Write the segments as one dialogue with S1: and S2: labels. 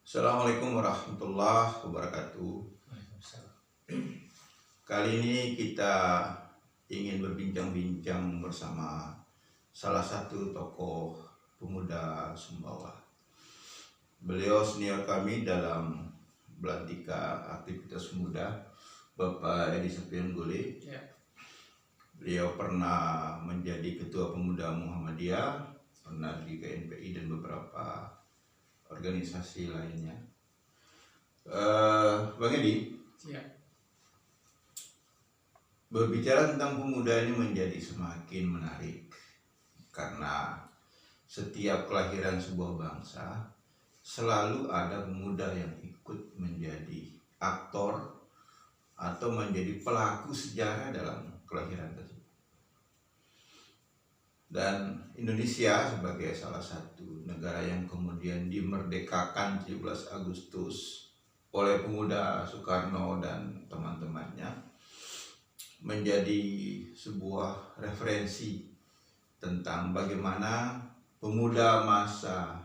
S1: Assalamualaikum warahmatullahi wabarakatuh. Kali ini kita ingin berbincang-bincang bersama salah satu tokoh pemuda Sumbawa. Beliau senior kami dalam belantika aktivitas pemuda, Bapak Edi Sapian Gule.
S2: Ya.
S1: Beliau pernah menjadi ketua pemuda Muhammadiyah, pernah di KNPI dan beberapa organisasi lainnya. Bang Edi,
S2: Ya.
S1: berbicara tentang pemuda ini menjadi semakin menarik karena setiap kelahiran sebuah bangsa selalu ada pemuda yang ikut menjadi aktor atau menjadi pelaku sejarah dalam kelahiran tersebut. Dan Indonesia sebagai salah satu negara yang kemudian dimerdekakan 17 Agustus oleh pemuda Soekarno dan teman-temannya menjadi sebuah referensi tentang bagaimana pemuda masa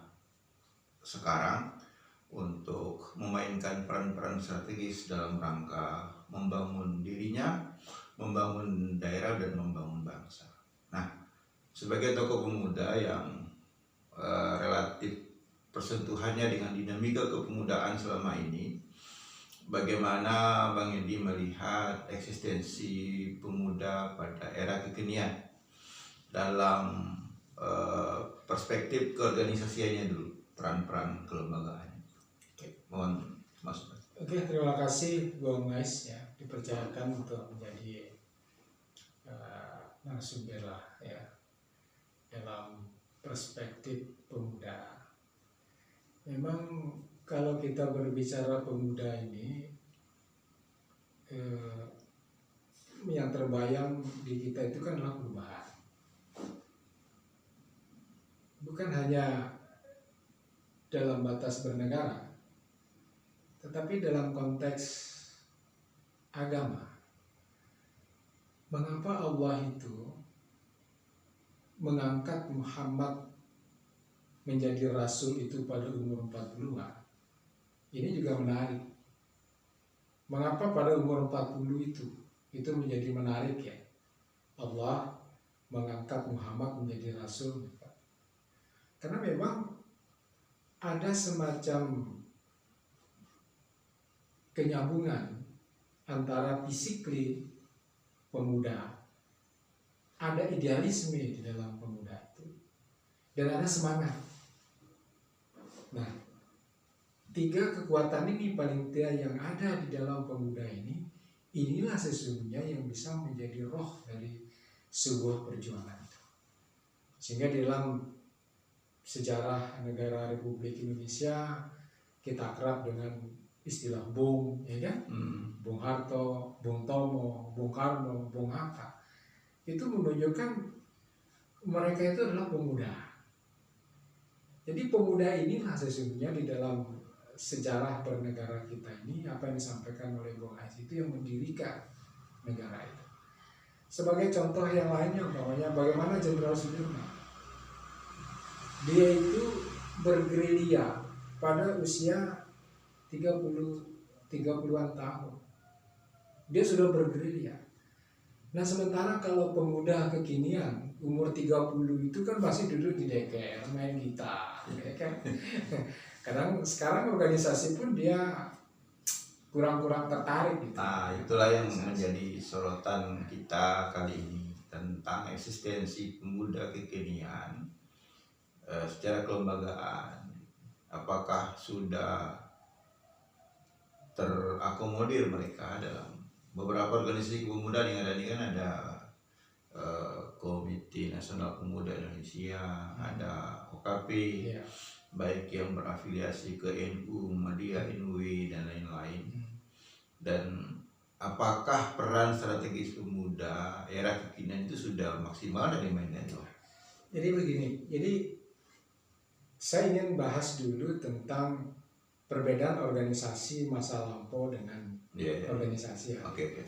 S1: sekarang untuk memainkan peran-peran strategis dalam rangka membangun dirinya, membangun daerah dan membangun bangsa. Nah, sebagai tokoh pemuda yang relatif persentuhannya dengan dinamika kepemudaan selama ini, bagaimana Bang Edi melihat eksistensi pemuda pada era kekinian dalam perspektif keorganisasiannya dulu, peran-peran kelembagaan. Mohon masukan.
S2: Oke, terima kasih Bung Ais ya dipercayakan untuk menjadi narasumber lah ya dalam perspektif pemuda. Memang kalau kita berbicara pemuda ini, yang terbayang di kita itu kan adalah perubahan. Bukan hanya dalam batas bernegara, tetapi dalam konteks agama. Mengapa Allah itu mengangkat Muhammad menjadi rasul itu pada umur 40-an? Ini juga menarik. Mengapa pada umur 40 itu menjadi menarik ya? Allah mengangkat Muhammad menjadi rasul. Karena memang ada semacam kenyambungan antara fisikly pemuda, ada idealisme di dalam pemuda itu, dan ada semangat. Nah, tiga kekuatan ini paling tidak yang ada di dalam pemuda ini, inilah sesungguhnya yang bisa menjadi roh dari sebuah perjuangan itu. Sehingga di dalam sejarah negara Republik Indonesia kita akrab dengan istilah Bung, ya kan? Bung Harto, Bung Tomo, Bung Karno, Bung Hatta. Itu menunjukkan mereka itu adalah pemuda. Jadi pemuda inilah sesungguhnya di dalam sejarah bernegara kita ini, apa yang disampaikan oleh Bung Ais itu yang mendirikan negara itu. Sebagai contoh yang lainnya, umpamanya bagaimana Jenderal Sudirman. Dia itu bergerilya pada usia 30-an tahun. Dia sudah bergerilya. Nah, sementara kalau pemuda kekinian umur 30 itu kan masih duduk di DKR main gitar, ya kan? Kadang sekarang organisasi pun dia kurang tertarik gitu.
S1: Nah, itulah yang menjadi sorotan kita kali ini tentang eksistensi pemuda kekinian secara kelembagaan. Apakah sudah terakomodir mereka dalam beberapa organisasi kepemudaan yang ada? Ini kan ada Komite Nasional Pemuda Indonesia, ada OKP,
S2: Ya.
S1: baik yang berafiliasi ke NU, Muhammadiyah, NUI dan lain-lain. Dan apakah peran strategis pemuda era kekinian itu sudah maksimal dari mainnya itu?
S2: Jadi begini, saya ingin bahas dulu tentang perbedaan organisasi masa lampau dengan organisasi hari.
S1: Oke.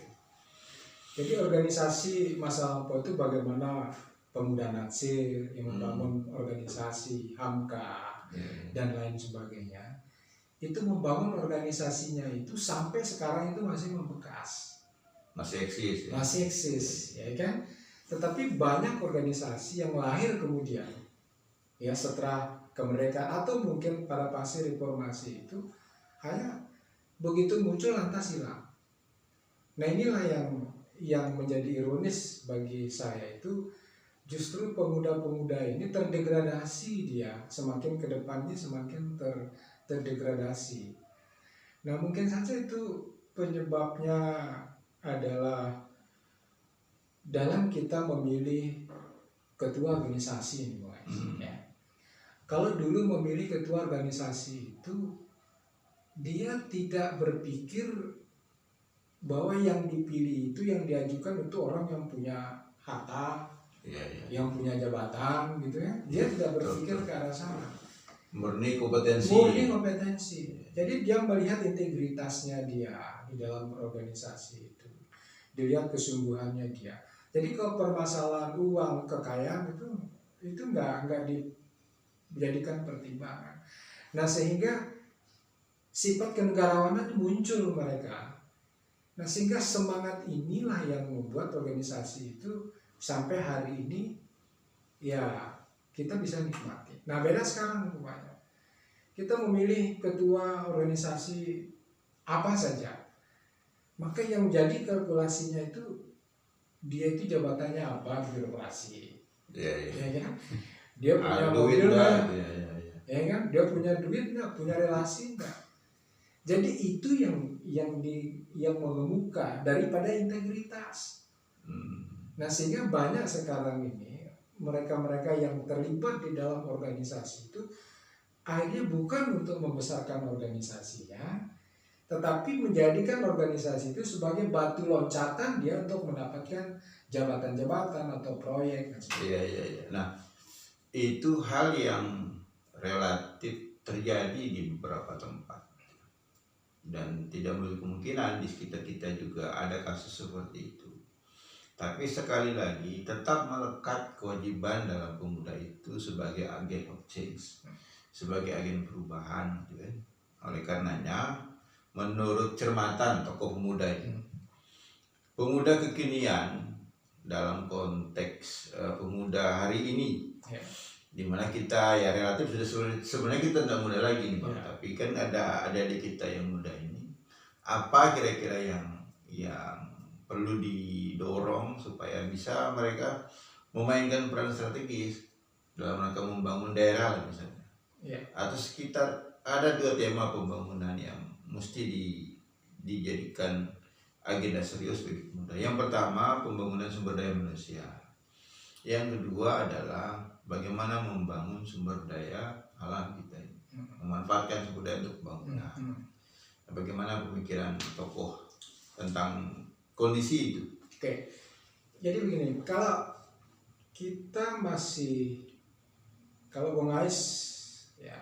S2: Jadi organisasi masa lampau itu bagaimana pemuda Natsir yang membangun organisasi HAMKA dan lain sebagainya. itu membangun organisasinya itu sampai sekarang itu masih membekas,
S1: Masih eksis ya.
S2: masih eksis, ya kan? Tetapi banyak organisasi yang lahir kemudian, ya setelah kemerdekaan atau mungkin pada fase reformasi itu hanya begitu muncul lantas hilang. Nah inilah yang menjadi ironis bagi saya itu, justru pemuda-pemuda ini terdegradasi, dia semakin ke depannya semakin terdegradasi. Nah mungkin saja itu penyebabnya adalah dalam kita memilih ketua organisasi ini, guys. Ya. Kalau dulu memilih ketua organisasi itu dia tidak berpikir bahwa yang dipilih itu, yang diajukan itu orang yang punya harta, yang punya jabatan gitu ya. Dia tidak berpikir ke arah sana.
S1: Murni kompetensi.
S2: Murni kompetensi. Jadi dia melihat integritasnya dia di dalam organisasi itu. Dilihat kesungguhannya dia. Jadi kalau permasalahan uang, kekayaan itu nggak dijadikan pertimbangan. Nah sehingga sifat kenegarawanan muncul mereka. Nah sehingga semangat inilah yang membuat organisasi itu sampai hari ini ya kita bisa nikmati. Nah beda sekarang rupanya. Kita memilih ketua organisasi apa saja, maka yang jadi kalkulasinya itu dia itu jabatannya apa di birokrasi, ya kan? Dia punya mobil nggak, ya kan? Dia punya duit nggak, punya relasi nggak? Jadi itu yang mengemuka daripada integritas. Nah sehingga banyak sekarang ini mereka-mereka yang terlibat di dalam organisasi itu akhirnya bukan untuk membesarkan organisasinya, tetapi menjadikan organisasi itu sebagai batu loncatan dia untuk mendapatkan jabatan-jabatan atau proyek.
S1: Iya. Nah itu hal yang relatif terjadi di beberapa tempat. Dan tidak menutup kemungkinan di sekitar kita juga ada kasus seperti itu. Tapi sekali lagi tetap melekat kewajiban dalam pemuda itu sebagai agen of change, sebagai agen perubahan, gitu kan. Oleh karenanya, menurut cermatan tokoh pemuda ini, pemuda kekinian dalam konteks pemuda hari ini, dimana kita ya relatif sudah sebenarnya kita tidak muda lagi nih Bang, tapi kan ada di kita yang muda ini, apa kira-kira yang perlu didorong supaya bisa mereka memainkan peran strategis dalam rangka membangun daerah lah misalnya, atau sekitar ada 2 tema pembangunan yang mesti dijadikan agenda serius bagi pemuda. Yang pertama pembangunan sumber daya manusia, yang kedua adalah bagaimana membangun sumber daya alam kita ini, memanfaatkan sumber daya untuk pembangunan. Bagaimana pemikiran tokoh tentang kondisi itu?
S2: Oke, jadi begini, kalau kita masih, kalau Bung Ais ya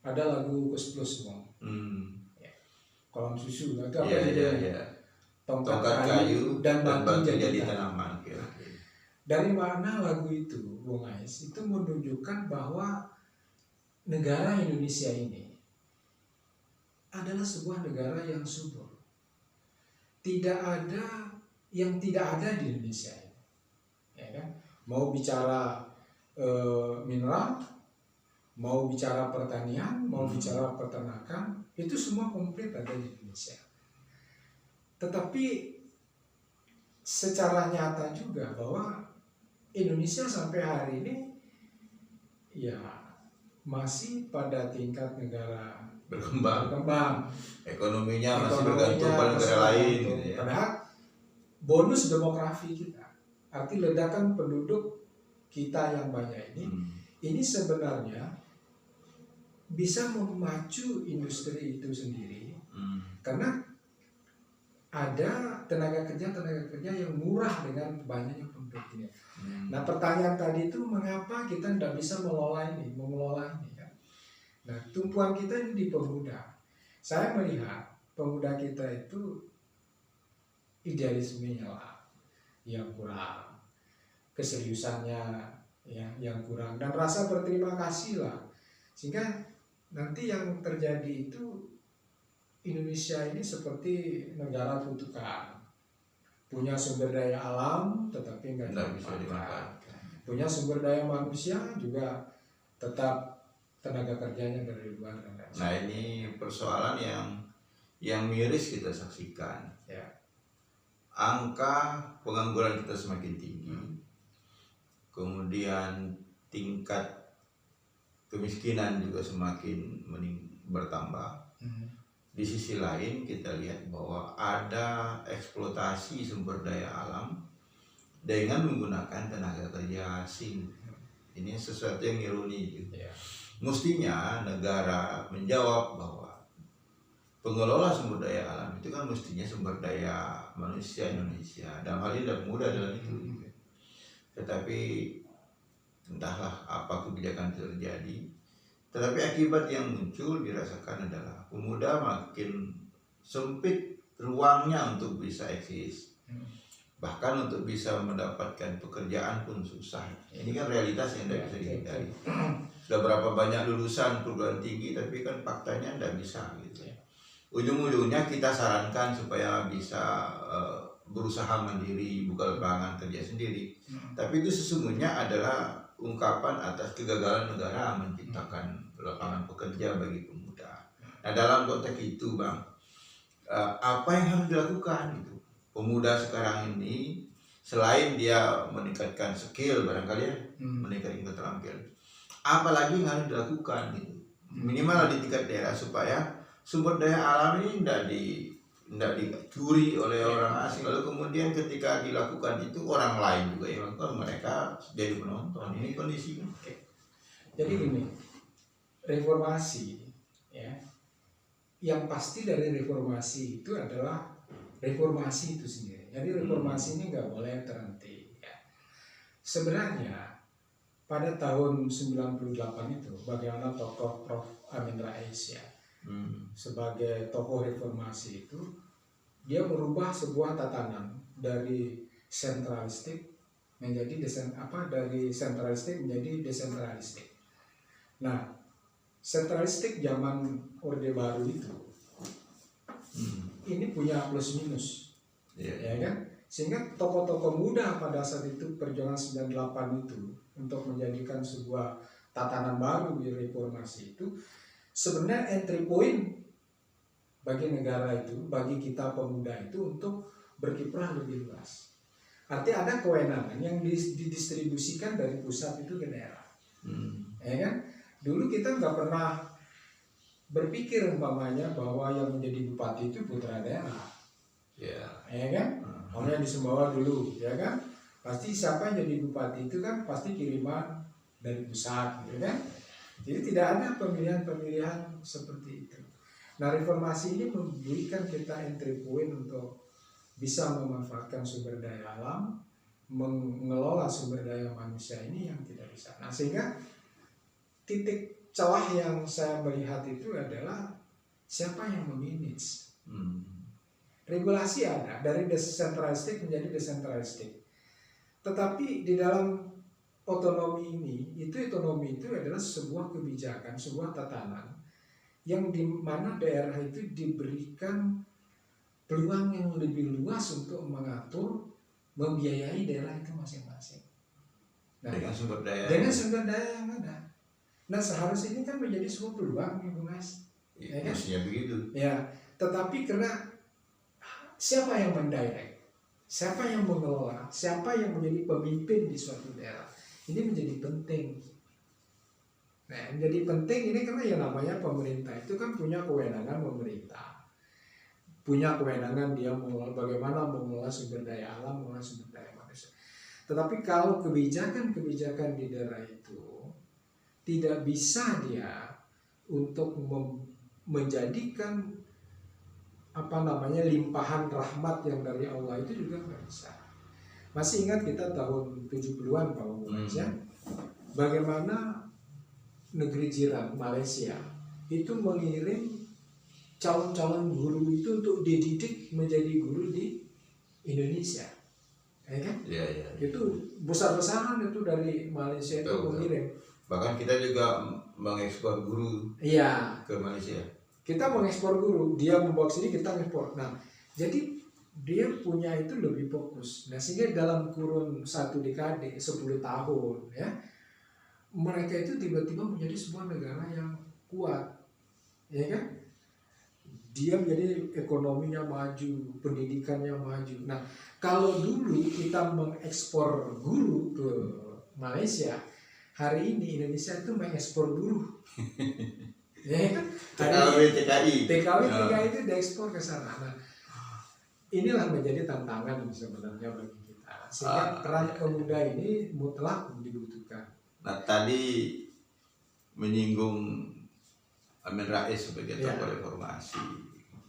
S2: ada lagu Kus Plus semua, kolam susu atau apa
S1: ya. Tongkat kayu dan batu jadi tanaman.
S2: Dari mana lagu itu, Bung Ais, itu menunjukkan bahwa negara Indonesia ini adalah sebuah negara yang subur. Tidak ada yang tidak ada di Indonesia ini, ya kan? Mau bicara mineral, mau bicara pertanian, mau bicara peternakan, itu semua komplit ada di Indonesia. Tetapi secara nyata juga bahwa Indonesia sampai hari ini ya masih pada tingkat negara berkembang.
S1: Ekonominya masih bergantung pada negara lain gitu ya.
S2: Padahal bonus demografi kita, arti ledakan penduduk kita yang banyak ini sebenarnya bisa memacu industri itu sendiri, karena ada tenaga kerja yang murah dengan banyaknya penduduk ini. Nah pertanyaan tadi itu mengapa kita tidak bisa mengelola ini kan? Nah tumpuan kita ini di pemuda. Saya melihat pemuda kita itu idealismenya lah yang kurang, keseriusannya yang kurang, dan rasa berterima kasih lah, sehingga nanti yang terjadi itu Indonesia ini seperti negara kutukan, punya sumber daya alam tetapi nggak
S1: bisa dimanfaatkan.
S2: punya sumber daya manusia juga tetap tenaga kerjanya dari luar dan lain
S1: Nah, ini persoalan yang miris kita saksikan.
S2: Ya.
S1: Angka pengangguran kita semakin tinggi, kemudian tingkat kemiskinan juga semakin bertambah. Di sisi lain kita lihat bahwa ada eksploitasi sumber daya alam dengan menggunakan tenaga kerja asing. Ini sesuatu yang ironi gitu.
S2: Ya.
S1: Mestinya negara menjawab bahwa pengelola sumber daya alam itu kan mestinya sumber daya manusia Indonesia, dan hal ini tidak mudah dalam itu. Tetapi entahlah apa kebijakan terjadi. Tetapi akibat yang muncul dirasakan adalah pemuda makin sempit ruangnya untuk bisa eksis. Bahkan untuk bisa mendapatkan pekerjaan pun susah. Ini kan realitas yang tidak bisa dihindari. Sudah berapa banyak lulusan perguruan tinggi, tapi kan faktanya tidak bisa gitu. Ujung-ujungnya kita sarankan supaya bisa berusaha mandiri, buka lapangan kerja sendiri. Tapi itu sesungguhnya adalah ungkapan atas kegagalan negara menciptakan lapangan pekerja bagi pemuda. Nah, dalam konteks itu, Bang, apa yang harus dilakukan itu? Pemuda sekarang ini selain dia meningkatkan skill barangkali ya, meningkatkan keterampilan, apalagi yang harus dilakukan gitu. Minimal di tingkat daerah supaya sumber daya alam ini tidak dicuri oleh orang asing, lalu kemudian ketika dilakukan itu orang lain juga yang lakukan, mereka jadi penonton. Ini kondisinya.
S2: Jadi gini, reformasi ya, yang pasti dari reformasi itu adalah reformasi itu sendiri. Jadi reformasi ini nggak boleh terhenti ya. Sebenarnya pada tahun 98 itu bagaimana tokoh Prof. Amin Rais ya, sebagai tokoh reformasi itu dia merubah sebuah tatanan dari sentralistik menjadi dari sentralistik menjadi desentralistik. Nah, sentralistik zaman Orde Baru itu ini punya plus minus, ya kan? Sehingga tokoh-tokoh muda pada saat itu perjuangan 98 itu untuk menjadikan sebuah tatanan baru di reformasi itu sebenarnya entry point bagi negara itu, bagi kita pemuda itu untuk berkiprah lebih luas. Artinya ada kewenangan yang didistribusikan dari pusat itu ke daerah, ya kan? Dulu kita nggak pernah berpikir umpamanya bahwa yang menjadi bupati itu putra daerah, ya kan? Orangnya di Sumbawa dulu, ya kan? Pasti siapa yang jadi bupati itu kan pasti kiriman dari pusat, ya kan? Jadi tidak ada pemilihan-pemilihan seperti itu. Nah, reformasi ini memberikan kita entry point untuk bisa memanfaatkan sumber daya alam, mengelola sumber daya manusia ini yang tidak bisa. Nah, sehingga titik celah yang saya melihat itu adalah siapa yang memanage. Regulasi ada dari desentralistik menjadi desentralistik. Tetapi di dalam otonomi itu adalah sebuah kebijakan, sebuah tatanan yang di mana daerah itu diberikan peluang yang lebih luas untuk mengatur, membiayai daerah itu masing-masing. Nah, dengan sumber daya yang ada. Nah, seharusnya ini kan menjadi sebuah peluang, Bung Mas.
S1: Ya, kan? Begitu.
S2: Ya, tetapi karena siapa yang mendirect, siapa yang mengelola, siapa yang menjadi pemimpin di suatu daerah, ini menjadi penting. Nah, menjadi penting ini karena yang namanya pemerintah itu kan punya kewenangan memerintah, punya kewenangan dia bagaimana mengelola sumber daya alam, mengelola sumber daya manusia. Tetapi kalau kebijakan-kebijakan di daerah itu tidak bisa dia untuk menjadikan limpahan rahmat yang dari Allah itu juga nggak bisa. Masih ingat kita tahun 70-an Pak Bung ya? Bagaimana negeri jiran Malaysia itu mengirim calon-calon guru itu untuk dididik menjadi guru di Indonesia, ya kan?
S1: Ya.
S2: Itu besar-besaran itu dari Malaysia itu mengirim
S1: Bahkan kita juga mengekspor guru
S2: Iya,
S1: ke Malaysia.
S2: kita mengekspor guru, dia membawa sini, kita ekspor. Nah, jadi dia punya itu lebih fokus. Nah, sehingga dalam kurun 1 dekade, 10 tahun, ya, mereka itu tiba-tiba menjadi sebuah negara yang kuat, ya kan? Dia menjadi ekonominya maju, pendidikannya maju. Nah, kalau dulu kita mengekspor guru ke Malaysia, hari ini Indonesia itu mengekspor buruh. Ya kan?
S1: TKW, TKI.
S2: TKW,
S1: Ya.
S2: TKI itu diekspor ke sana. Nah, inilah menjadi tantangan sebenarnya bagi kita. Sehingga peran pemuda ini mutlak dibutuhkan.
S1: Nah, tadi menyinggung Amin Rais sebagai tokoh reformasi,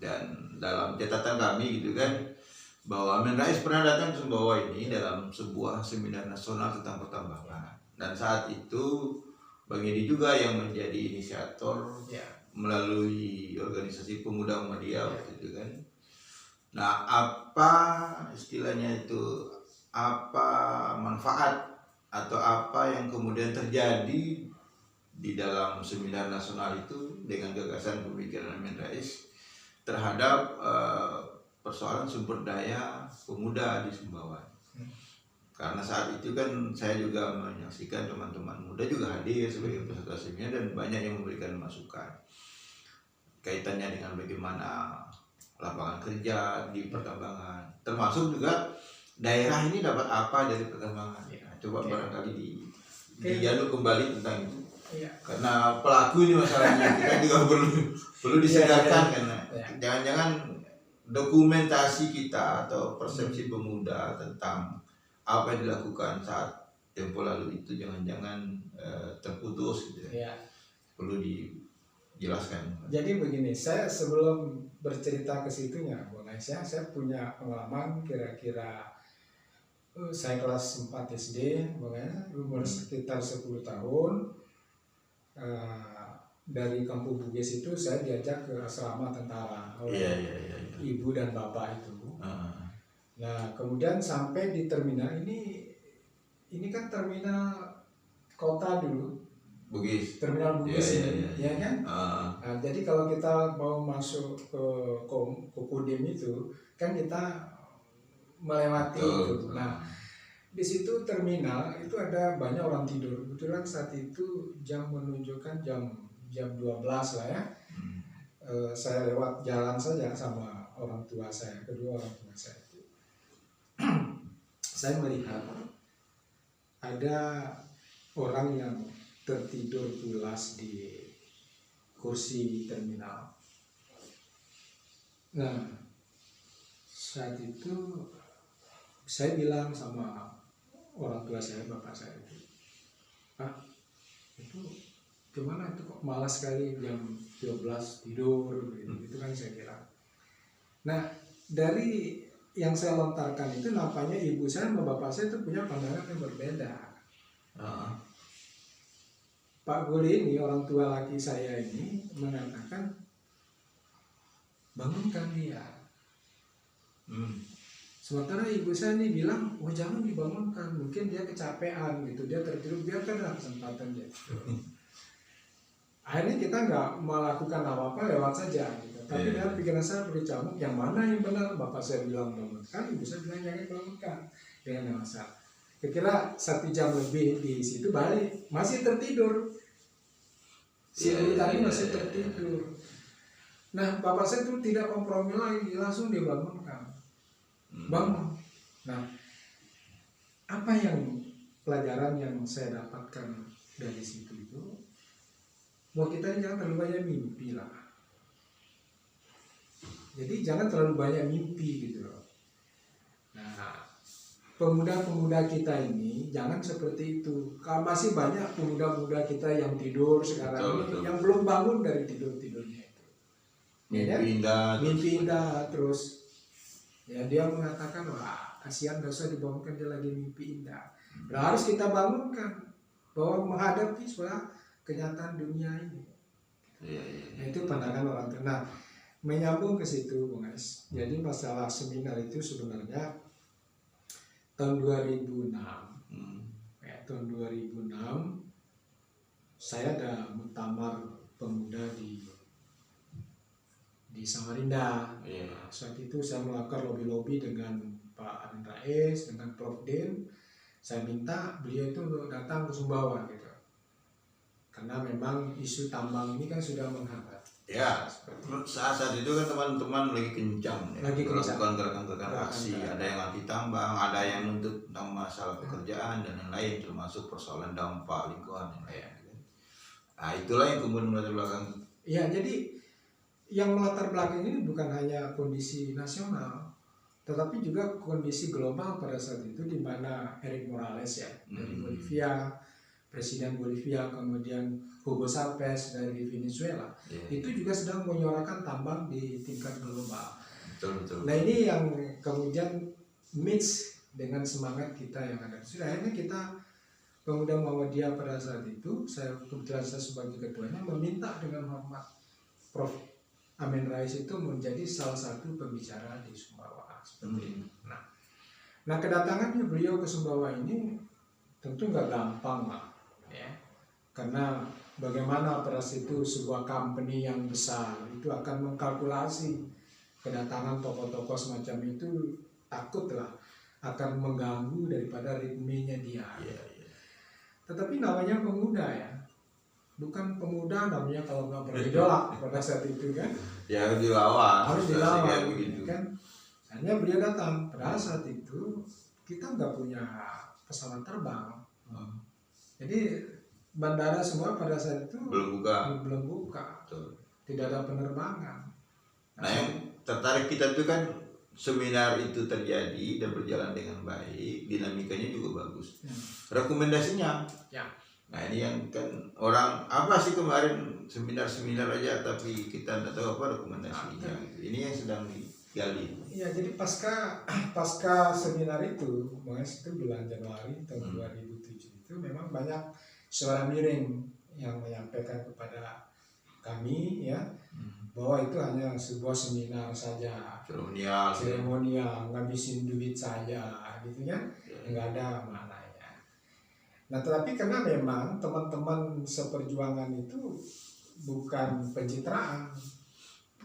S1: dan dalam catatan kami gitu kan, bahwa Amin Rais pernah datang ke Sumbawa ini dalam sebuah seminar nasional tentang pertambangan, dan saat itu Bang Edi juga yang menjadi inisiator melalui organisasi pemuda Muhammadiyah waktu itu kan. Nah, apa istilahnya itu, apa manfaat atau apa yang kemudian terjadi di dalam seminar nasional itu dengan gagasan pemikiran Amin Rais terhadap persoalan sumber daya pemuda di Sumbawa. Karena saat itu kan saya juga menyaksikan teman-teman muda juga hadir sebagai peserta seminar dan banyak yang memberikan masukan kaitannya dengan bagaimana lapangan kerja di pertambangan, termasuk juga daerah ini dapat apa dari pertambangan. Nah, coba barangkali dijaluk kembali tentang itu. Karena pelaku ini masalahnya, kita juga perlu disadarkan karena jangan-jangan dokumentasi kita atau persepsi pemuda tentang apa yang dilakukan saat tempo lalu itu jangan-jangan terputus gitu ya. Perlu dijelaskan.
S2: Jadi begini, saya sebelum bercerita ke situnya, Bang Aisyah, saya punya pengalaman kira-kira saya kelas 4 SD, umur sekitar 10 tahun. Dari Kampung Bugis itu saya diajak ke asrama tentara oleh ibu dan bapak itu. Nah, kemudian sampai di terminal ini kan terminal kota dulu,
S1: Bugis.
S2: terminal Bugis ini, ya kan? Nah, jadi kalau kita mau masuk ke Kodim itu, kan kita melewati itu. Nah, di situ terminal itu ada banyak orang tidur. Kebetulan saat itu jam menunjukkan jam 12 lah ya. Saya lewat jalan saja sama orang tua saya, kedua orang tua saya itu. Saya melihat ada orang yang tertidur pulas di kursi terminal. Nah, saat itu saya bilang sama orang tua saya, bapak saya itu, Pak, itu gimana itu kok malas sekali jam 12 tidur gitu, itu kan saya bilang. Nah, dari yang saya lontarkan itu nampaknya ibu saya sama bapak saya itu punya pandangan yang berbeda. Pak Guli ini, orang tua laki saya ini, mengatakan bangunkan dia. Sementara ibu saya ini bilang, oh jangan dibangunkan, mungkin dia kecapean gitu, dia tertidur, biarkanlah kesempatan dia. Akhirnya kita nggak melakukan apa-apa, lewat saja gitu. Tapi dalam pikiran saya berkecamuk, yang mana yang benar? Bapak saya bilang bangunkan, ibu saya bilang jangan bangunkan, dengan alasan. Kira-kira 1 jam lebih di situ balik, masih tertidur. Si ibu tadi masih tertidur. Nah, bapak saya itu tidak kompromi lagi, langsung dibangunkan. Bangun. Nah, apa yang pelajaran yang saya dapatkan dari situ itu, bahwa kita jangan terlalu banyak mimpi lah. Jadi jangan terlalu banyak mimpi gitu loh. Nah, pemuda-pemuda kita ini jangan seperti itu. Masih banyak pemuda-pemuda kita yang tidur sekarang ini, yang belum bangun dari tidur-tidurnya itu. Mimpi indah terus. Ya, dia mengatakan, wah kasihan, gak usah dibangunkan, dia lagi mimpi indah. Nah, harus kita bangunkan bahwa menghadapi sebuah kenyataan dunia ini. Nah, itu pandangan orang tua. Nah, menyambung ke situ, Bung Ais. Jadi masalah seminar itu sebenarnya tahun 2006. Ya, tahun 2006 saya ada muktamar pemuda di Samarinda.
S1: Iya.
S2: Saat itu saya melakukan lobby-lobby dengan Pak Amin Rais, dengan Prof. Den. Saya minta beliau itu untuk datang ke Sumbawa gitu. Karena memang isu tambang ini kan sudah menghambat.
S1: Ya, saat itu kan teman-teman lagi kencang ya,
S2: Lagi kencang.
S1: melakukan gerakan-gerakan aksi.
S2: Gerakan.
S1: Ada yang anti tambang, ada yang nuntut tentang masalah pekerjaan dan yang lain, termasuk persoalan dampak lingkungan yang lain. Nah, itulah yang kemudian melatar belakang.
S2: Ya, jadi yang melatar belakang ini bukan hanya kondisi nasional, tetapi juga kondisi global pada saat itu, di mana Erik Morales ya dari Bolivia, Presiden Bolivia, kemudian Hugo Chavez dari Venezuela, itu juga sedang menyuarakan tambang di tingkat global.
S1: Betul.
S2: Nah, ini yang kemudian mix dengan semangat kita yang ada. Sudah akhirnya kita pemuda Muhammadiyah pada saat itu, kebetulan saya sebagai ketuanya, meminta dengan hormat Prof. Amin Rais itu menjadi salah satu pembicara di Sumbawa seperti itu. Nah, kedatangannya beliau ke Sumbawa ini tentu nggak gampang lah, ya. Karena bagaimana pada saat itu sebuah company yang besar itu akan mengkalkulasi kedatangan tokoh-tokoh semacam itu, takutlah akan mengganggu daripada ritmenya dia. Tetapi namanya pemuda ya, bukan pemuda namanya kalau nggak bergejolak pada saat itu kan.
S1: Ya harus dilawan.
S2: Harus dilawan,
S1: begitu.
S2: kan. Hanya beliau datang pada saat itu kita nggak punya pesawat terbang. Jadi bandara semua pada saat itu
S1: Belum
S2: buka.
S1: Betul.
S2: Tidak ada penerbangan.
S1: Nah, yang tertarik kita itu kan seminar itu terjadi dan berjalan dengan baik, dinamikanya juga bagus. Rekomendasinya.
S2: Ya.
S1: Nah, ini yang kan orang apa sih kemarin seminar-seminar aja tapi kita tidak tahu apa rekomendasinya. Ini yang sedang digali.
S2: Iya, jadi pasca seminar itu, itu bulan Januari tahun 2007 itu memang banyak suara miring yang menyampaikan kepada kami ya, bahwa itu hanya sebuah seminar saja, seremonial, ngabisin duit saja gitu kan, nggak ada maknanya. Nah, tetapi karena memang teman-teman seperjuangan itu bukan pencitraan,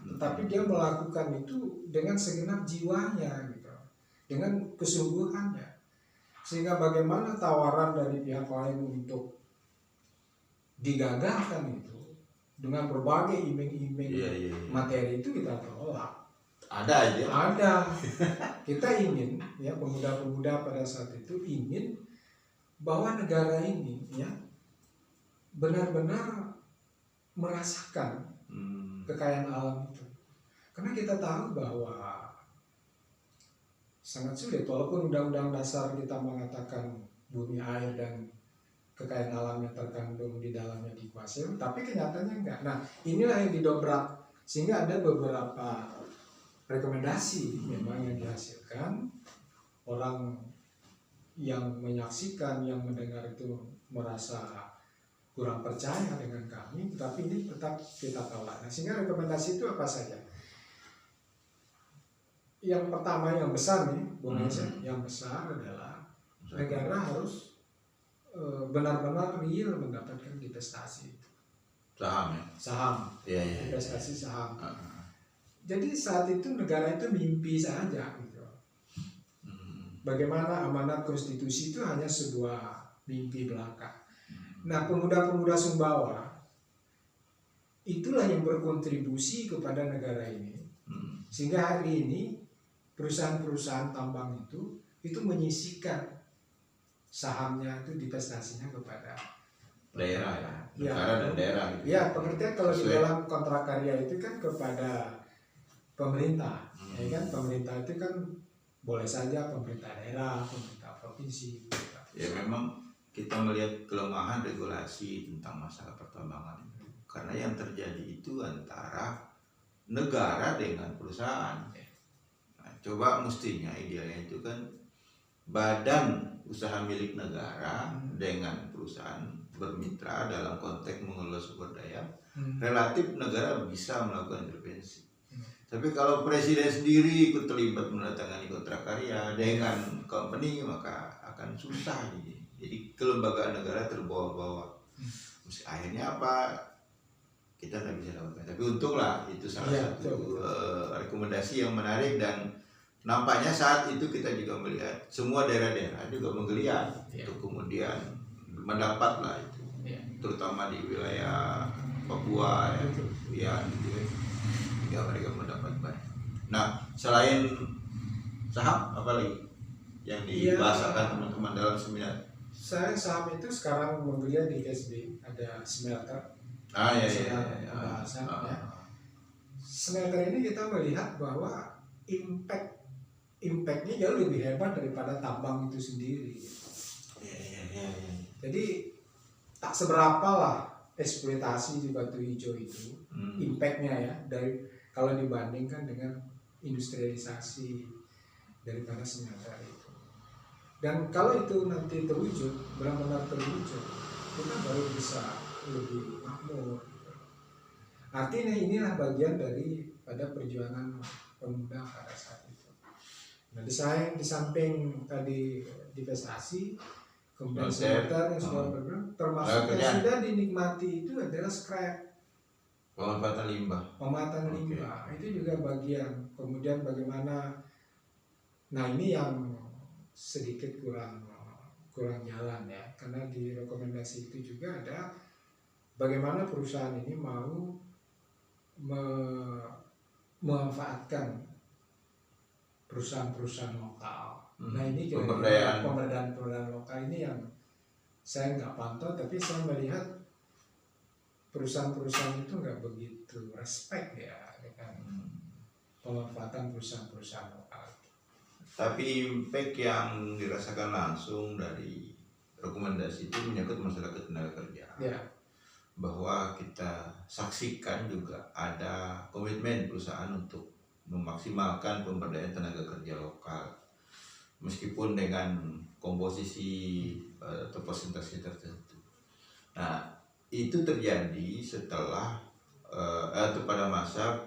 S2: tetapi dia melakukan itu dengan segenap jiwanya gitu, dengan kesungguhannya, sehingga bagaimana tawaran dari pihak lain untuk digagalkan itu dengan berbagai iming-iming materi itu kita tolak. Ada. Kita ingin ya, pemuda-pemuda pada saat itu ingin bahwa negara ini ya benar-benar merasakan kekayaan alam itu. Karena kita tahu bahwa sangat sulit, walaupun undang-undang dasar kita mengatakan bumi, air, dan kekayaan alam yang terkandung di dalamnya dikuasai, tapi kenyataannya enggak. Nah, inilah yang didobrak sehingga ada beberapa rekomendasi memang yang dihasilkan. Orang yang menyaksikan, yang mendengar itu merasa kurang percaya dengan kami, tapi ini tetap kita tolak. Nah, sehingga rekomendasi itu apa saja? Yang pertama, yang besar nih, Bung Aisyah, yang besar adalah negara harus benar-benar real mendapatkan divestasi itu. Saham. Investasi saham. Jadi saat itu negara itu mimpi saja gitu. Bagaimana amanat konstitusi itu hanya sebuah mimpi belaka. Nah, pemuda-pemuda Sumbawa itulah yang berkontribusi kepada negara ini, sehingga hari ini perusahaan-perusahaan tambang itu menyisikan sahamnya itu divestasinya kepada
S1: daerah ya, negara dan daerah gitu.
S2: Ya, pengertian kalau di dalam kontrak karya itu kan kepada pemerintah, ya kan, pemerintah itu kan boleh saja pemerintah daerah, pemerintah provinsi.
S1: Ya, memang kita melihat kelemahan regulasi tentang masalah pertambangan itu, karena yang terjadi itu antara negara dengan perusahaan. Nah, coba mestinya idealnya itu kan badan usaha milik negara dengan perusahaan bermitra dalam konteks mengelola sumber daya, relatif negara bisa melakukan intervensi. Tapi kalau presiden sendiri ikut terlibat menandatangani kontrak karya dengan company, maka akan susah. Jadi kelembagaan negara terbawa-bawa. Akhirnya apa? Kita nggak bisa dapatkan. Tapi untunglah itu salah
S2: Iya,
S1: satu
S2: betul.
S1: rekomendasi yang menarik, dan nampaknya saat itu kita juga melihat semua daerah-daerah juga menggeliat
S2: Iya.
S1: untuk kemudian mendapatlah itu,
S2: Iya.
S1: terutama di wilayah Papua ya,
S2: Betul.
S1: ya gitu ya. Sehingga mereka mendapat banyak. Nah, selain saham apa lagi yang
S2: Iya.
S1: dibahasakan teman-teman dalam seminar?
S2: Saya saham itu sekarang menggeliat di KSB, ada smelter.
S1: Ya.
S2: Pembahasan, ya. Smelter ini kita melihat bahwa impactnya jauh lebih hebat daripada tambang itu sendiri.
S1: Ya.
S2: Jadi tak seberapa lah eksploitasi di batu hijau itu, impactnya ya, dari kalau dibandingkan dengan industrialisasi daripada smelter itu. Dan kalau itu nanti terwujud, benar-benar terwujud, kita baru bisa lebih makmur. Artinya inilah bagian dari pada perjuangan pemuda pada saat itu. Nah, di samping tadi divestasi, kemudian smelter yang sudah bergerak, termasuk yang sudah dinikmati itu adalah scrap,
S1: pemanfaatan limbah.
S2: limbah itu juga bagian. Kemudian bagaimana, nah ini yang sedikit kurang jalan ya, karena di rekomendasi itu juga ada bagaimana perusahaan ini mau memanfaatkan perusahaan-perusahaan lokal. Nah ini pemberdayaan lokal ini yang saya nggak pantau, tapi saya melihat perusahaan-perusahaan itu nggak begitu respect ya dengan pemanfaatan perusahaan-perusahaan lokal.
S1: Tapi impact yang dirasakan langsung dari rekomendasi itu menyangkut masalah tenaga kerja.
S2: Ya.
S1: Bahwa kita saksikan juga ada komitmen perusahaan untuk memaksimalkan pemberdayaan tenaga kerja lokal, meskipun dengan komposisi atau persentase tertentu. Nah, itu terjadi setelah atau pada masa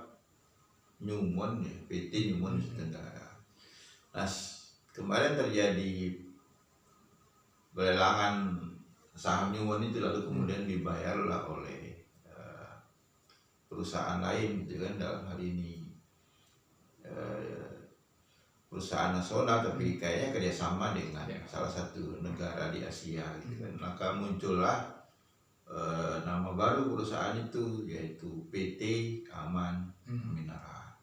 S1: Newmont ya, PT Newmont Nusa Tenggara. Nah, kemarin terjadi pelelangan saham Newmont itu, lalu kemudian dibayarlah oleh perusahaan lain gitu kan, dalam hal ini perusahaan nasional tapi kayaknya kerjasama dengan salah satu negara di Asia gitu kan. Maka muncullah nama baru perusahaan itu, yaitu PT Aman Mineral.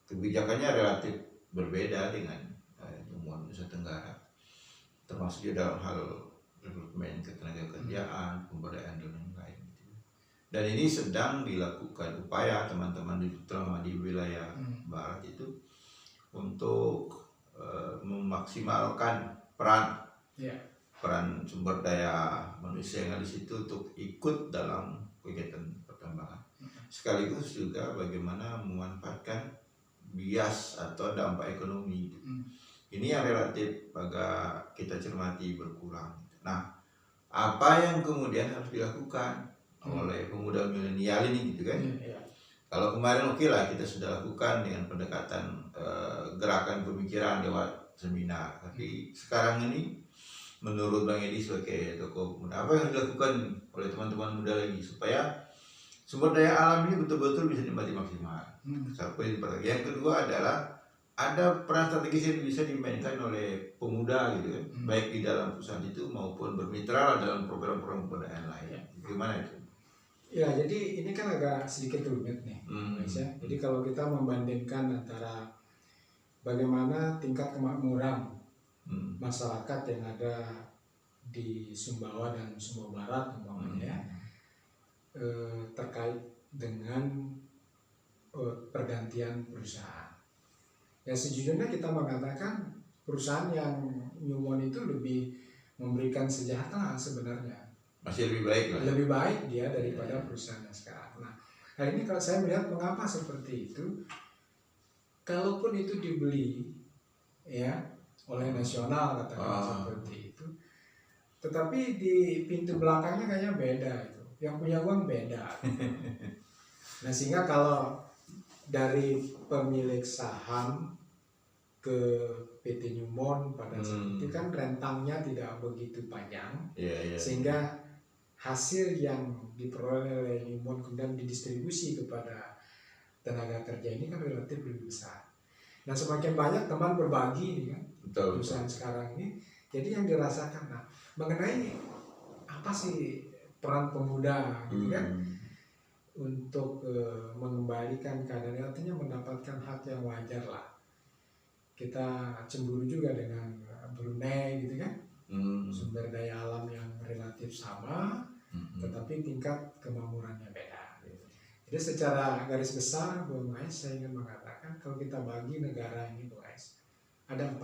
S1: Kebijakannya relatif berbeda dengan Newmont Nusa Tenggara, termasuk di dalam hal rekrutmen ketenaga kerjaan, pemberdayaan dan lain-lain. Dan ini sedang dilakukan upaya teman-teman terutama di wilayah barat itu untuk memaksimalkan peran sumber daya manusia yang ada di situ untuk ikut dalam kegiatan pertambangan. Sekaligus juga bagaimana memanfaatkan bias atau dampak ekonomi. Ini yang relatif agak kita cermati berkurang. Nah, apa yang kemudian harus dilakukan oleh pemuda milenial ini gitu kan? Kalau kemarin oke lah kita sudah lakukan dengan pendekatan gerakan pemikiran lewat seminar, tapi sekarang ini menurut Bang Edi sebagai tokoh muda, apa yang dilakukan oleh teman-teman muda lagi supaya sumber daya alam ini betul-betul bisa dinikmati maksimal? Satu yang kedua adalah ada peran strategis yang bisa dimainkan oleh pemuda gitu kan, baik di dalam perusahaan itu maupun bermitra dalam program-program pemberdayaan lain. Gimana itu?
S2: Ya, jadi ini kan agak sedikit rumit nih, Mas ya. Jadi kalau kita membandingkan antara bagaimana tingkat kemakmuran masyarakat yang ada di Sumbawa dan Sumbawa Barat umpamanya, terkait dengan pergantian perusahaan. Ya sejujurnya kita mengatakan perusahaan yang Newmont itu lebih memberikan sejahtera sebenarnya.
S1: Masih lebih baik lah.
S2: Lebih baik dia daripada perusahaan yang sekarang. Nah, hari ini kalau saya melihat mengapa seperti itu, kalaupun itu dibeli ya oleh nasional katakan seperti itu, tetapi di pintu belakangnya kayaknya beda itu. Yang punya uang beda. Nah, sehingga kalau dari pemilik saham ke PT Newmont pada saat itu kan rentangnya tidak begitu panjang, sehingga hasil yang diperoleh oleh Newmont kemudian didistribusi kepada tenaga kerja ini kan relatif lebih besar. Dan semakin banyak teman berbagi nih kan
S1: Betul.
S2: perusahaan sekarang ini, jadi yang dirasakan. Nah, mengenai apa sih peran pemuda gitu kan untuk mengembalikan keadaan, artinya mendapatkan hak yang wajar lah. Kita cemburu juga dengan Brunei gitu kan, sumber daya alam yang relatif sama, tetapi tingkat kemakmurannya beda. Jadi secara garis besar, Bung Ais, saya ingin mengatakan kalau kita bagi negara ini, Bung Ais, ada 4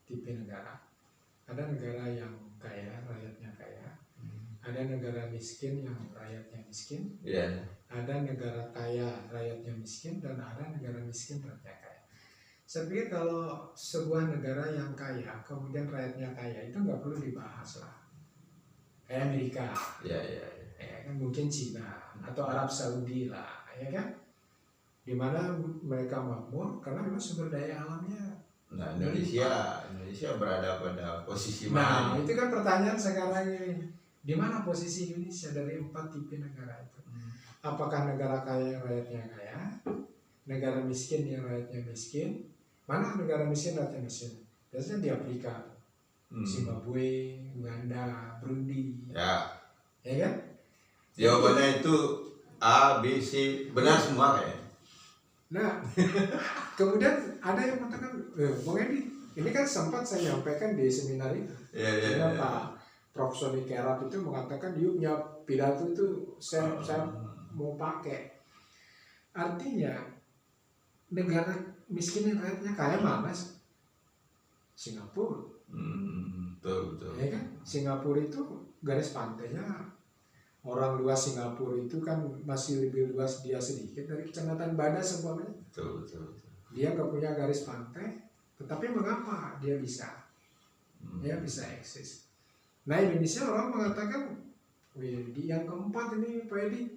S2: tipe negara. Ada negara yang kaya, rakyatnya kaya. Ada negara miskin yang rakyatnya miskin.
S1: Yeah.
S2: Ada negara kaya, rakyatnya miskin, dan ada negara miskin, rakyatnya kaya. Saya pikir kalau sebuah negara yang kaya, kemudian rakyatnya kaya, itu nggak perlu dibahas lah. Kayak Amerika,
S1: Ya.
S2: ya kan, mungkin Cina atau Arab Saudi lah, ya kan, dimana mereka makmur karena memang sumber daya alamnya.
S1: Nah, Indonesia berada pada posisi
S2: Nah,
S1: mana?
S2: itu kan pertanyaan sekarang ini, di mana posisi Indonesia dari 4 tipe negara itu? Apakah negara kaya yang rakyatnya kaya, negara miskin yang rakyatnya miskin? Mana negara miskin rakyatnya miskin? Biasanya di Afrika, Zimbabwe, Uganda, Burundi, ya kan?
S1: Jawabannya itu A, B, C, benar semua kayaknya.
S2: Nah, kemudian ada yang mengatakan, Bung Edi, ini kan sempat saya nyampaikan di seminar itu.
S1: Iya.
S2: Pak Prof. Sony Kerap itu mengatakan, dia punya pidato itu saya mau pakai. Artinya, negara miskin yang rakyatnya kaya mana? Singapura.
S1: Betul.
S2: Ya kan? Singapura itu garis pantainya, orang luas Singapura itu kan masih lebih luas dia sedikit dari Kecamatan Banda seumpamanya.
S1: Betul.
S2: Dia nggak punya garis pantai, tetapi mengapa dia bisa? Dia bisa eksis. Nah, Indonesia orang mengatakan, di yang keempat ini Pak Edi,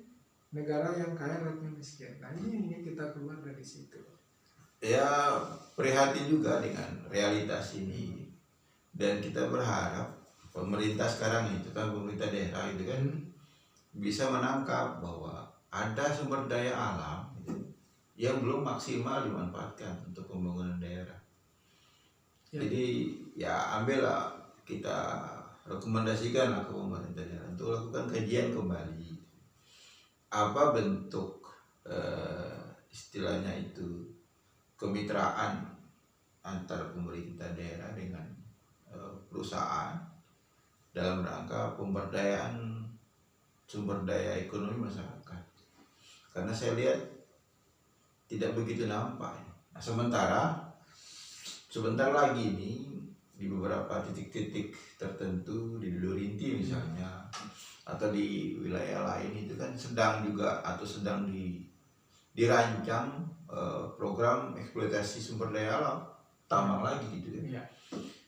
S2: negara yang kaya rakyatnya miskin. Nah, ini kita keluar dari situ.
S1: Ya, prihatin juga dengan realitas ini, dan kita berharap pemerintah sekarang itu kan, pemerintah daerah itu kan bisa menangkap bahwa ada sumber daya alam yang belum maksimal dimanfaatkan untuk pembangunan daerah. Jadi ya ambillah, kita rekomendasikanlah ke pemerintah daerah untuk lakukan kajian kembali apa bentuk istilahnya itu kemitraan antar pemerintah daerah dengan perusahaan dalam rangka pemberdayaan sumber daya ekonomi masyarakat. Karena saya lihat tidak begitu nampak. Nah, sebentar lagi nih di beberapa titik-titik tertentu di Lurinti misalnya, atau di wilayah lain itu kan sedang dirancang program eksploitasi sumber daya alam tambang lagi gitu kan.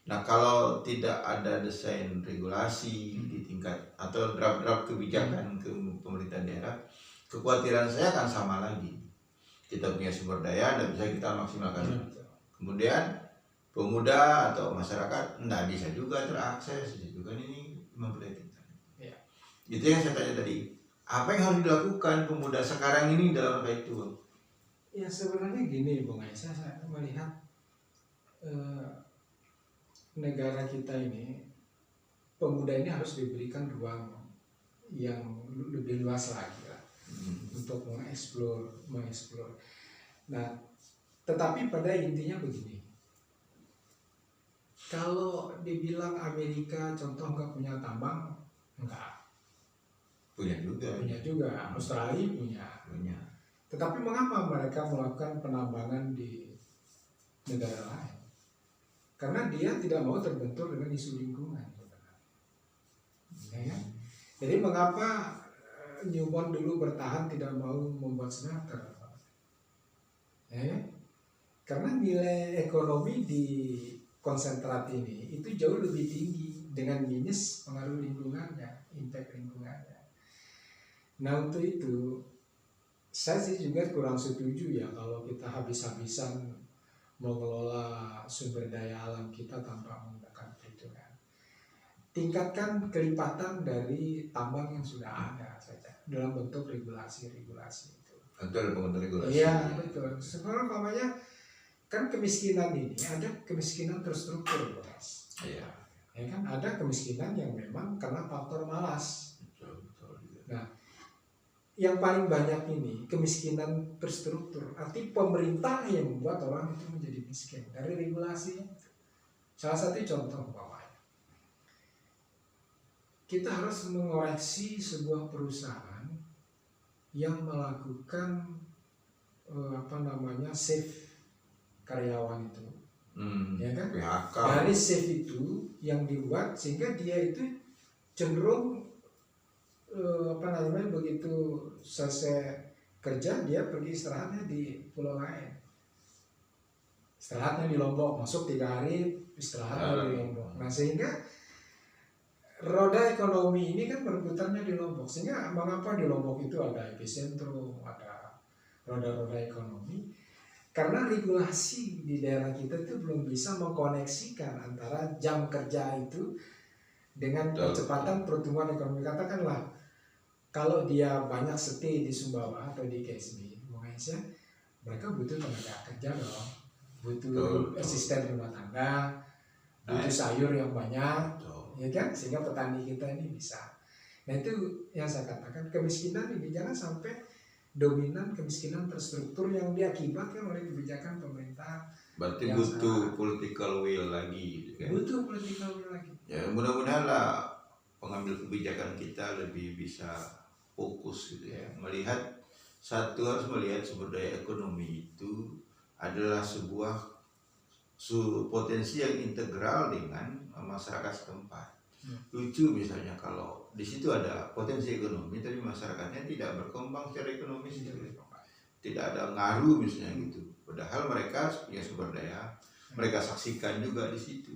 S1: Nah, kalau tidak ada desain regulasi di tingkat atau draft kebijakan ke pemerintah daerah, kekhawatiran saya akan sama lagi. Kita punya sumber daya dan bisa kita maksimalkan. Kemudian pemuda atau masyarakat tidak bisa juga terakses, itu kan ini memprihatinkan. Itu yang saya tanya tadi. Apa yang harus dilakukan pemuda sekarang ini dalam rangka itu?
S2: Ya sebenarnya gini, Bung Aisyah, saya melihat negara kita ini, pemuda ini harus diberikan ruang yang lebih luas lagi lah, untuk mengeksplor. Nah, tetapi pada intinya begini, kalau dibilang Amerika contoh nggak punya tambang, enggak. Punya juga. Australia punya. Tetapi mengapa mereka melakukan penambangan di negara lain? Karena dia tidak mau terbentur dengan isu lingkungan. Ya. Jadi mengapa Newmont dulu bertahan tidak mau membuat smelter? Ya. Karena nilai ekonomi di konsentrat ini itu jauh lebih tinggi dengan minus pengaruh lingkungannya, impact lingkungannya. Nah, untuk itu saya sih juga kurang setuju ya kalau kita habis-habisan mengelola sumber daya alam kita tanpa menggunakan perhitungan. tingkatkan kelipatan dari tambang yang sudah ada saja dalam bentuk regulasi-regulasi itu.
S1: Betul, bentuk regulasi.
S2: Iya betul. Sekarang umpamanya kan kemiskinan ini ada kemiskinan terstruktur, Mas.
S1: Iya.
S2: Ya kan ada kemiskinan yang memang karena faktor malas.
S1: Betul, betul.
S2: Nah, yang paling banyak ini kemiskinan terstruktur. Arti pemerintah yang membuat orang itu menjadi miskin dari regulasi. Salah satu contoh umpamanya, kita harus mengoreksi sebuah perusahaan yang melakukan save karyawan itu, ya kan?
S1: PHK.
S2: Dari save itu yang dibuat sehingga dia itu cenderung begitu selesai kerja dia pergi istirahatnya di pulau lain, istirahatnya di Lombok, masuk 3 hari istirahatnya di Lombok. Nah sehingga roda ekonomi ini kan berputarnya di Lombok, sehingga mengapa di Lombok itu ada epicentrum, ada roda-roda ekonomi, karena regulasi di daerah kita itu belum bisa mengkoneksikan antara jam kerja itu dengan percepatan pertumbuhan ekonomi. Katakanlah kalau dia banyak stay di Sumbawa atau di KSB, Malaysia, mereka butuh tenaga kerja dong, butuh asisten rumah tangga, butuh sayur yang banyak, ya kan? Sehingga petani kita ini bisa. Nah itu yang saya katakan, kemiskinan ini jangan sampai dominan kemiskinan terstruktur yang diakibatkan oleh kebijakan pemerintah.
S1: Berarti butuh political will lagi gitu kan?
S2: Butuh political will lagi.
S1: Ya mudah-mudahan lah pengambil kebijakan kita lebih bisa fokus gitu ya. Melihat harus melihat sumber daya ekonomi itu adalah sebuah potensi yang integral dengan masyarakat setempat. Lucu misalnya kalau di situ ada potensi ekonomi tapi masyarakatnya tidak berkembang secara ekonomi, tidak ada ngaruh misalnya gitu. Padahal mereka punya sumber daya, mereka saksikan juga di situ.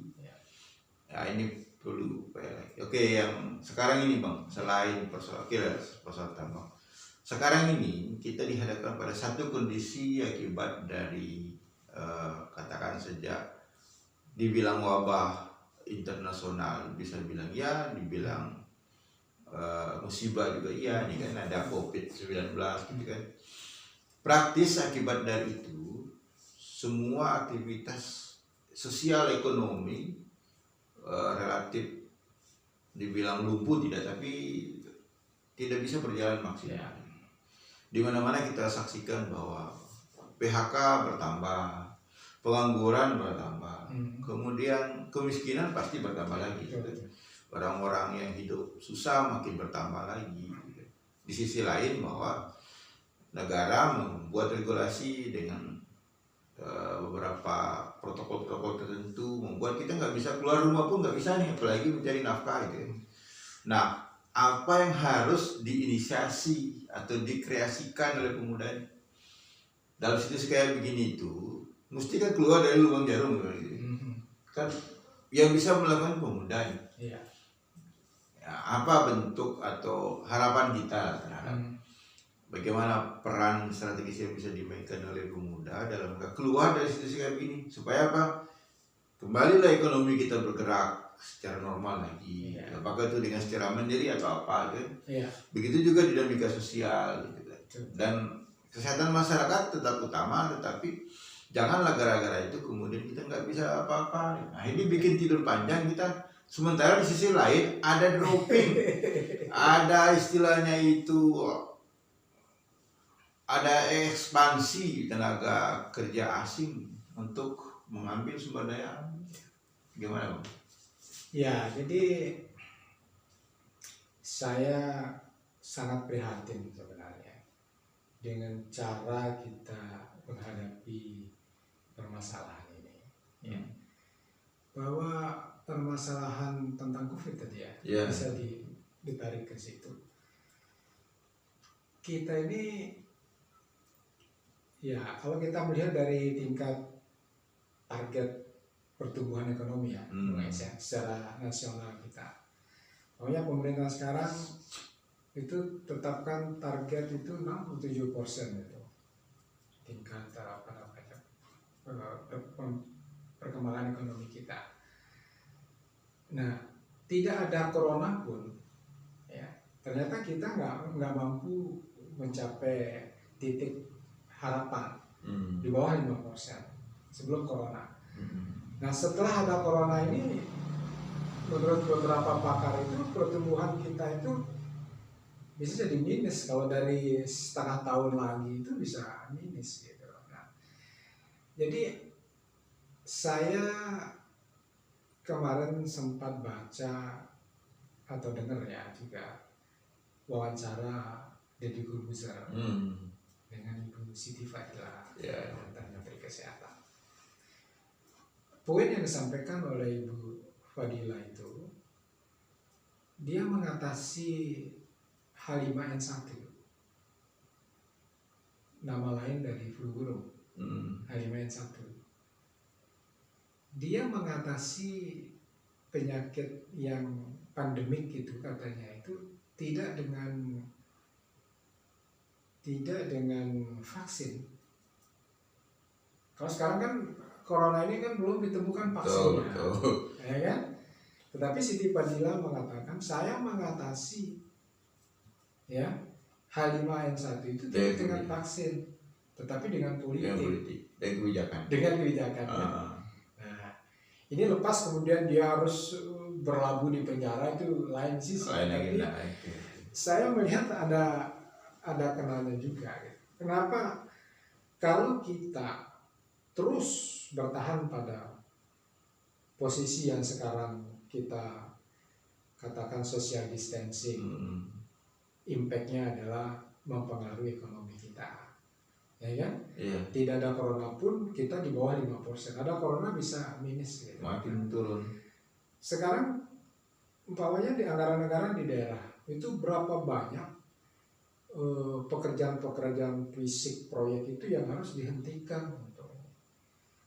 S1: Ya ini perlu lagi. Oke, yang sekarang ini Bang, selain persoalan tambang, sekarang ini kita dihadapkan pada satu kondisi akibat dari katakan sejak dibilang wabah internasional, bisa bilang ya, dibilang musibah juga iya, ini kan ada COVID-19 gitu kan. Praktis akibat dari itu semua aktivitas sosial ekonomi relatif dibilang lumpuh tapi tidak bisa berjalan maksimal. Di mana-mana kita saksikan bahwa PHK bertambah, pengangguran bertambah, kemudian kemiskinan pasti bertambah lagi. Orang-orang yang hidup susah makin bertambah lagi. Di sisi lain bahwa negara membuat regulasi dengan beberapa protokol-protokol tertentu membuat kita nggak bisa keluar rumah pun nggak bisa nih, apalagi mencari nafkah gitu. Nah, apa yang harus diinisiasi atau dikreasikan oleh pemuda ini? Dalam situasi kayak begini itu, mesti kan keluar dari lubang jarum gitu. Kan yang bisa melakukan pemuda ini. Ya, apa bentuk atau harapan kita terhadap bagaimana peran strategis yang bisa dimainkan oleh pemuda dalam keluar dari situasi kayak begini, supaya apa? Kembalilah ekonomi kita bergerak secara normal lagi. Apakah itu dengan secara mandiri atau apa kan? Begitu juga dinamika sosial gitu kan. Dan kesehatan masyarakat tetap utama, tetapi janganlah gara-gara itu kemudian kita nggak bisa apa-apa. Nah ini bikin tidur panjang kita. Sementara di sisi lain ada dropping, ada istilahnya itu, ada ekspansi tenaga kerja asing untuk mengambil sumber daya. Gimana Bang?
S2: Ya, jadi saya sangat prihatin sebenarnya dengan cara kita menghadapi permasalahan ini. Bahwa permasalahan tentang COVID tadi bisa ditarik ke situ. Kita ini kalau kita melihat dari tingkat target pertumbuhan ekonomi Indonesia secara nasional kita, pokoknya pemerintah sekarang itu tetapkan target itu 67% itu tingkat perkembangan ekonomi kita. Nah, tidak ada corona pun, ya ternyata kita nggak mampu mencapai titik harapan di bawah 5% sebelum corona. Nah setelah ada corona ini, menurut beberapa pakar itu pertumbuhan kita itu bisa jadi minus. Kalau dari setengah tahun lagi itu bisa minus gitu. Nah, jadi saya kemarin sempat baca atau dengar ya juga wawancara Deddy Corbuzier dengan Ibu Siti Fadila, mantan Menteri Kesehatan. Poin yang disampaikan oleh Ibu Fadila itu, dia mengatasi H5N1, nama lain dari flu burung, H5N1. Dia mengatasi penyakit yang pandemik itu katanya itu tidak dengan vaksin. Kalau sekarang kan corona ini kan belum ditemukan vaksinnya, ya kan? Tetapi Siti Fadila mengatakan saya mengatasi ya H5N1 itu tidak dengan vaksin, tetapi dengan politik, dengan kebijakan. Nah, ini lepas kemudian dia harus berlabuh di penjara itu lain sisi. Tapi saya melihat ada kenanya juga. Kenapa kalau kita terus bertahan pada posisi yang sekarang kita katakan social distancing, impact-nya adalah mempengaruhi ekonomi kita, ya kan? Tidak ada corona pun kita di bawah 5%. Ada corona bisa minus gitu.
S1: Makin turun.
S2: Sekarang umpamanya di anggaran-anggaran di daerah itu berapa banyak pekerjaan-pekerjaan fisik proyek itu yang harus dihentikan.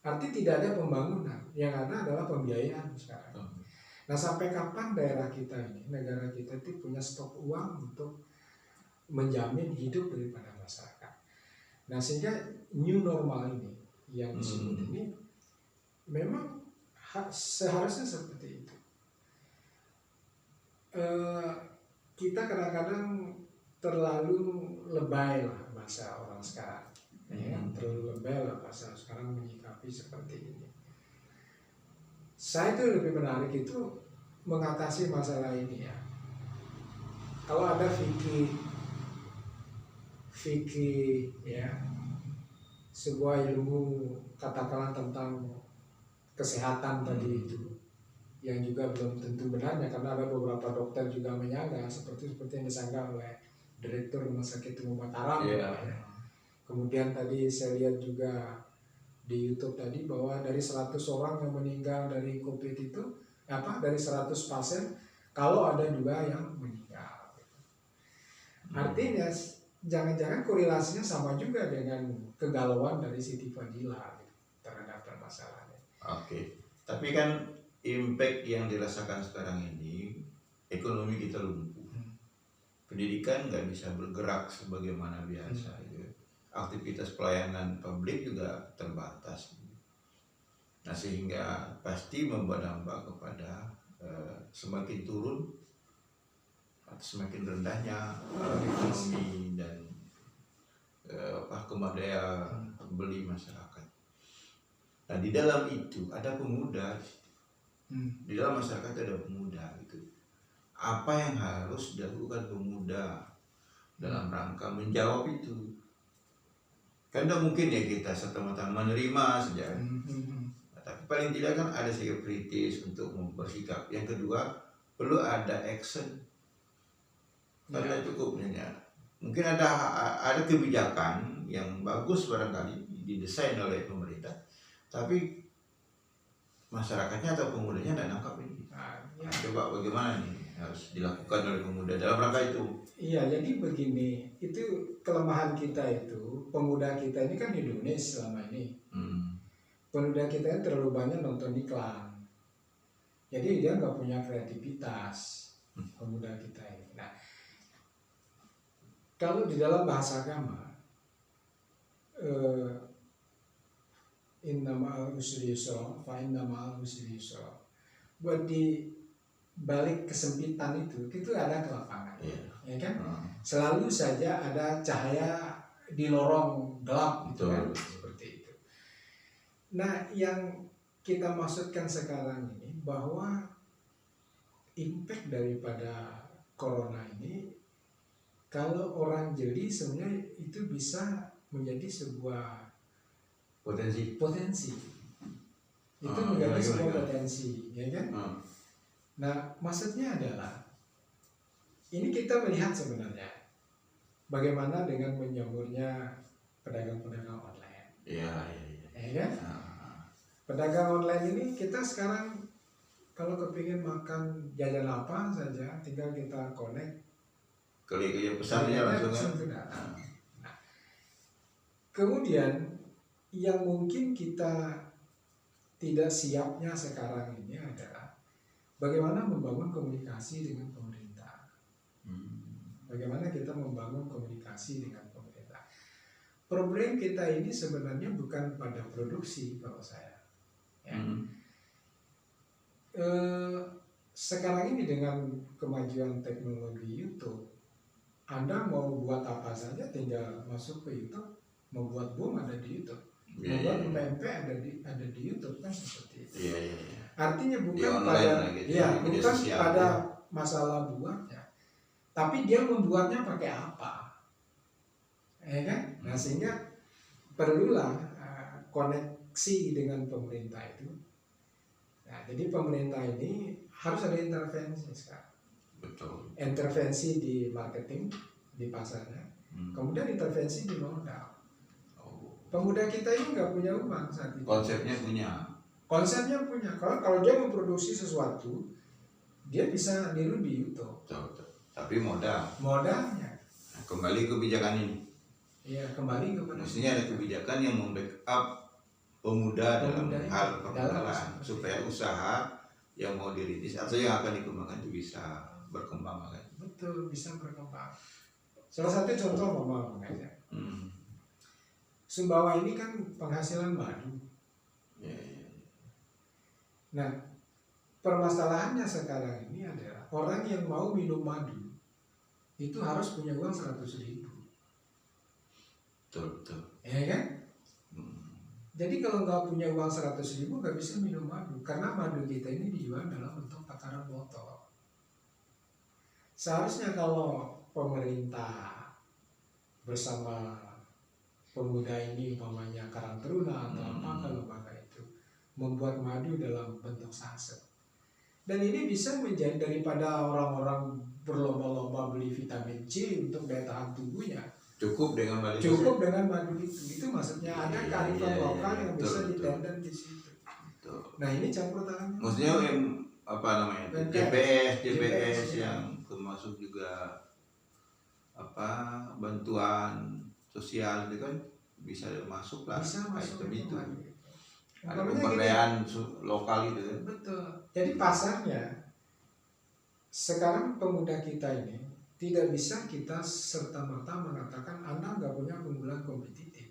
S2: Arti tidak ada pembangunan, yang ada adalah pembiayaan sekarang. Nah sampai kapan daerah kita ini, negara kita itu punya stok uang untuk menjamin hidup daripada masyarakat. Nah sehingga new normal ini yang disebut ini memang seharusnya seperti itu. Kita kadang-kadang terlalu lebay lah bahasa orang sekarang. Terlalu lebay lah bahasa sekarang menyikapi seperti ini. Saya itu lebih menarik itu mengatasi masalah ini ya. Kalau ada fikih ya, sebuah ilmu katakanlah tentang kesehatan tadi itu, yang juga belum tentu benarnya karena ada beberapa dokter juga menyanggah seperti yang disanggah oleh Direktur Rumah Sakit Umum Mataram. Ya. Kemudian tadi saya lihat juga di YouTube tadi bahwa dari 100 orang yang meninggal dari COVID itu, dari 100 pasien, kalau ada 2 yang meninggal. Artinya jangan-jangan korelasinya sama juga dengan kegalauan dari Siti Fadila terhadap permasalahannya.
S1: Tapi kan impact yang dirasakan sekarang ini, ekonomi kita lumpuh. Pendidikan nggak bisa bergerak sebagaimana biasa. Aktivitas pelayanan publik juga terbatas. Nah sehingga pasti membawa dampak kepada semakin turun atau semakin rendahnya ekonomi dan daya beli masyarakat. Nah di dalam itu ada pemuda, di dalam masyarakat ada pemuda gitu. Apa yang harus dilakukan pemuda dalam rangka menjawab itu? Kan tidak mungkin ya kita serta-merta menerima saja. Nah, tapi paling tidak kan ada sikap kritis untuk bersikap. Yang kedua, perlu ada action. Tidak cukup ya. Mungkin ada kebijakan yang bagus barangkali didesain oleh pemerintah, tapi masyarakatnya atau pemudanya tidak nangkap ini. Coba bagaimana nih harus dilakukan oleh pemuda dalam rangka itu?
S2: Iya, jadi begini, itu kelemahan kita itu, pemuda kita ini kan hedonis selama ini. Pemuda kita ini terlalu banyak nonton iklan. Jadi dia nggak punya kreativitas, pemuda kita ini. Nah, kalau di dalam bahasa agama, inna ma'al usri yusra, fa inna ma'al usri yusra. Buat di balik kesempitan itu ada kelapangan,
S1: Iya.
S2: ya kan?
S1: Hmm.
S2: Selalu saja ada cahaya di lorong gelap, gitu kan?
S1: Betul.
S2: Seperti itu. Nah, yang kita maksudkan sekarang ini bahwa impact daripada corona ini, kalau orang jeli sebenarnya itu bisa menjadi sebuah
S1: Potensi.
S2: Itu
S1: Ah,
S2: menjadi
S1: gimana,
S2: sebuah
S1: gimana?
S2: potensi, ya kan?
S1: Hmm.
S2: Nah, maksudnya adalah ini kita melihat sebenarnya bagaimana dengan menjamurnya pedagang-pedagang online,
S1: Iya.
S2: ya kan?
S1: Ah.
S2: Pedagang online ini kita sekarang kalau kepingin makan jajan apa saja, tinggal kita connect,
S1: Kali aja pesannya langsung kan.
S2: pesan sudah. Nah, kemudian yang mungkin kita tidak siapnya sekarang ini adalah bagaimana membangun komunikasi dengan pemerintah. Bagaimana kita membangun komunikasi dengan pemerintah. Problem kita ini sebenarnya bukan pada produksi kalau saya. Ya. Sekarang ini dengan kemajuan teknologi YouTube, Anda mau buat apa saja tinggal masuk ke YouTube, membuat bom ada di YouTube, membuat UMP ada di YouTube, kan seperti itu.
S1: Iya.
S2: Artinya bukan
S1: online
S2: pada
S1: lah gitu, media
S2: bukan
S1: sosial.
S2: pada masalah buatnya, tapi dia membuatnya pakai apa, ya kan? Nah, sehingga perlulah koneksi dengan pemerintah itu. Nah, jadi pemerintah ini harus ada intervensi sekarang.
S1: Betul.
S2: Intervensi di marketing, di pasarnya, kemudian intervensi di modal. Pemuda kita ini nggak punya uang saat itu.
S1: Konsepnya punya.
S2: Kalau dia memproduksi sesuatu, dia bisa niru di YouTube.
S1: Betul. Tapi
S2: Modalnya.
S1: Nah, kembali kebijakan ini.
S2: Iya, kembali kepada.
S1: Mestinya ada kebijakan yang membackup pemuda dalam hal permodalan supaya usaha yang mau dirintis atau yang akan dikembangkan itu bisa berkembang kan.
S2: Betul, bisa berkembang. Salah satu contoh Mama aja. Sumbawa ini kan penghasilan madu.
S1: Ya.
S2: Nah, permasalahannya sekarang ini adalah orang yang mau minum madu itu harus punya uang 100.000.
S1: Betul.
S2: Ya kan? Jadi kalau nggak punya uang 100.000 nggak bisa minum madu, karena madu kita ini dijual dalam bentuk takaran botol. Seharusnya kalau pemerintah bersama pemuda ini, umpamanya Karang Taruna atau apa lembaga itu, membuat madu dalam bentuk saset. Dan ini bisa menjadi, daripada orang-orang berlomba-lomba beli vitamin C untuk daya tahan tubuhnya, cukup dengan madu itu maksudnya ada kearifan lokal yang bisa ditenden di situ. Nah, ini campur tangan.
S1: Maksudnya yang apa namanya? JPS yang termasuk juga bantuan sosial itu kan bisa masuk lah.
S2: Bisa masuk
S1: itu. Ada
S2: Umpamanya
S1: pemberdayaan lokal itu.
S2: Betul. Jadi pasarnya sekarang pemuda kita ini tidak bisa kita serta-merta mengatakan Anda nggak punya keunggulan kompetitif,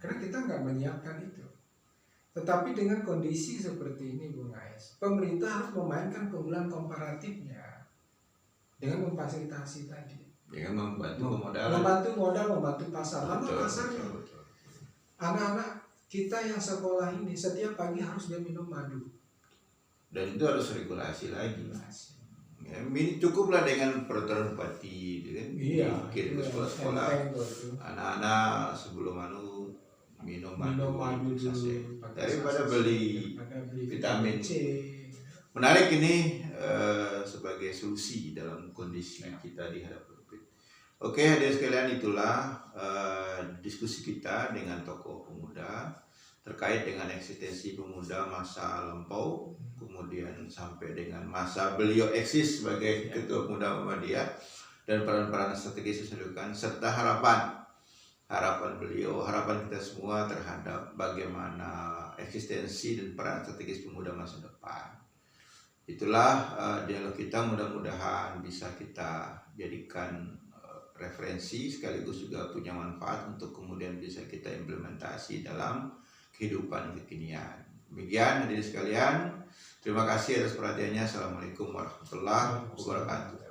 S2: karena kita nggak menyiapkan itu. Tetapi dengan kondisi seperti ini, Bung Ais, pemerintah harus memainkan keunggulan komparatifnya dengan memfasilitasi tadi,
S1: dengan membantu pemodalan,
S2: membantu modal, membantu pasar. Lalu pasarnya, anak-anak kita yang sekolah ini setiap pagi harus dia minum madu, dan
S1: itu harus regulasi lagi. Ya, cukuplah dengan peraturan bupati, kan?
S2: Iya,
S1: kirim ke sekolah-sekolah, anak-anak sebelum minum madu daripada beli vitamin C. Menarik ini sebagai solusi dalam kondisi kita dihadap COVID. Oke, hadirin sekalian, itulah diskusi kita dengan tokoh pemuda terkait dengan eksistensi pemuda masa lampau, kemudian sampai dengan masa beliau eksis sebagai Ketua Pemuda Muhammadiyah dan peran-peran strategis yang dilakukan, serta harapan beliau, harapan kita semua terhadap bagaimana eksistensi dan peran strategis pemuda masa depan. Itulah dialog kita, mudah-mudahan bisa kita jadikan referensi sekaligus juga punya manfaat untuk kemudian bisa kita implementasi dalam kehidupan kekinian. Demikian hadirin sekalian, Terima kasih atas perhatiannya. Assalamualaikum warahmatullahi wabarakatuh.